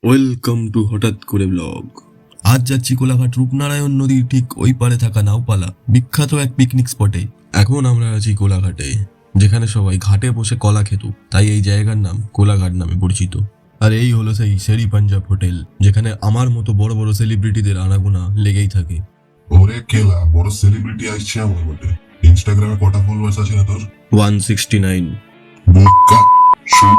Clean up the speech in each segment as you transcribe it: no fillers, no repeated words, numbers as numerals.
Welcome to হঠাৎ করে blog. আজ যাচ্ছি কোলাঘাট রূপনারায়ণ নদীর ঠিক ওই পারে থাকা নাওপালা বিখ্যাত এক পিকনিক স্পটে। এখন আমরা আছি কোলাঘাটে, যেখানে সবাই ঘাটে বসে কলা খেত, তাই এই জায়গার নাম কোলাঘাট নামে পরিচিত। আর এই হলো সেই শেরি পাঞ্জাব হোটেল, যেখানে আমার মতো বড় বড় সেলিব্রিটিদের আনাগোনা লেগেই থাকে। ওরে কেলা, বড় সেলিব্রিটি আসছে আমার বটে। ইনস্টাগ্রামে কটা ফলোয়ার্স আছে না তোর? 169। বোকা শুন,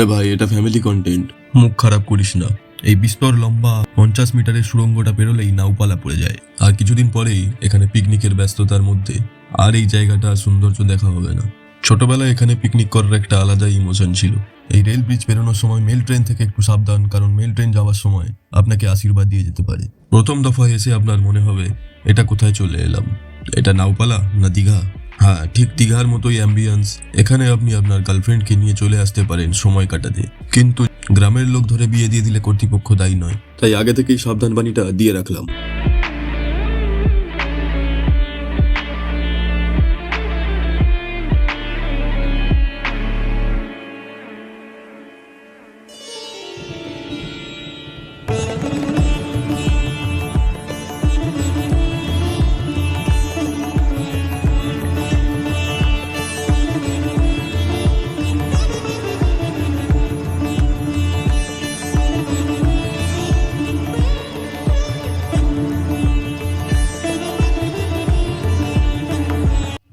এ ভাই, এটা ফ্যামিলি কন্টেন্ট, মুখ খারাপ করিস না। এই বিস্তর লম্বা 50 মিটারের সুড়ঙ্গটা পেরোলেই নাওপালা পড়ে যায়, আর কিছুদিন পরেই এখানে পিকনিকের ব্যস্ততার মধ্যে আর এই জায়গাটা সৌন্দর্য দেখা হবে না। ছোটবেলায় এখানে পিকনিক করার একটা আলাদা ইমোশন ছিল। এই রেল ব্রিজ পেরোনোর সময় মেল ট্রেন থেকে একটু সাবধান, কারণ মেল ট্রেন যাওয়ার সময় আপনাকে আশীর্বাদ দিয়ে যেতে পারে। প্রথম দফায় এসে আপনার মনে হবে এটা কোথায় চলে এলাম, এটা নাওপালা না দীঘা? হ্যাঁ, ঠিক দীঘার মতোই অ্যাম্বিয়েন্স। এখানে আপনি আপনার গার্লফ্রেন্ডকে নিয়ে চলে আসতে পারেন সময় কাটাতে, কিন্তু গ্রামের লোক ধরে বিয়ে দিয়ে দিলে কর্তৃপক্ষ দায়ী নয়, তাই আগে থেকেই সাবধান বাণীটা দিয়ে রাখলাম।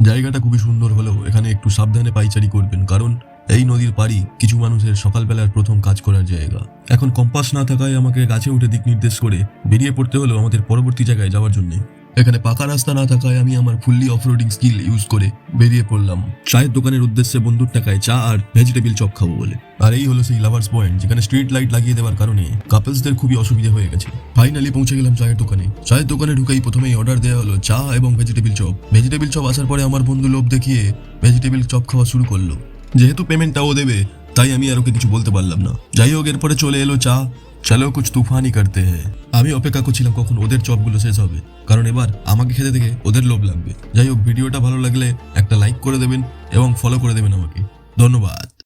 জায়গাটা খুবই সুন্দর হলেও এখানে একটু সাবধানে পাইচারি করবেন, কারণ এই নদীর পাড়ি কিছু মানুষের সকালবেলার প্রথম কাজ করার জায়গা। এখন কম্পাস না থাকায় আমাকে গাছে উঠে দিক নির্দেশ করে বেরিয়ে পড়তে হলো আমাদের পরবর্তী জায়গায় যাওয়ার জন্য। এখানে পাকা রাস্তা না থাকায় আমি আমার ফুললি অফরোডিং স্কিল ইউজ করে বেরিয়ে পড়লাম চায়ের দোকানের উদ্দেশ্যে, বন্ধুর টাকায় চা আর ভেজিটেবল চপ খাবো বলে। আর এই হলো সেই লাভার্স পয়েন্ট, যেখানে স্ট্রিট লাইট লাগিয়ে দেওয়ার কারণে কাপলসদের খুবই অসুবিধা হয়ে গেছে। ফাইনালি পৌঁছে গেলাম চায়ের দোকানে। চায়ের দোকানে ঢুকেই প্রথমেই অর্ডার দেওয়া হলো চা এবং ভেজিটেবল চপ। ভেজিটেবল চপ আসার পরে আমার বন্ধু লোভ দেখিয়ে ভেজিটেবল চপ খাওয়া শুরু করলো। যেহেতু পেমেন্টটাও দেবে, তাই আমি আর ওকে কিছু বলতে পারলাম না। যাই হোক, এরপরে চলে এলো চা। চলো কুছ তুফানি করতে হ্যায়। আমি অপেক্ষা করছিলাম কখন ওদের চপগুলো শেষ হবে, কারণ এবার আমাকে খেতে থেকে ওদের লোভ লাগবে। যাই হোক, ভিডিওটা ভালো লাগলে একটা লাইক করে দেবেন এবং ফলো করে দেবেন আমাকে। ধন্যবাদ।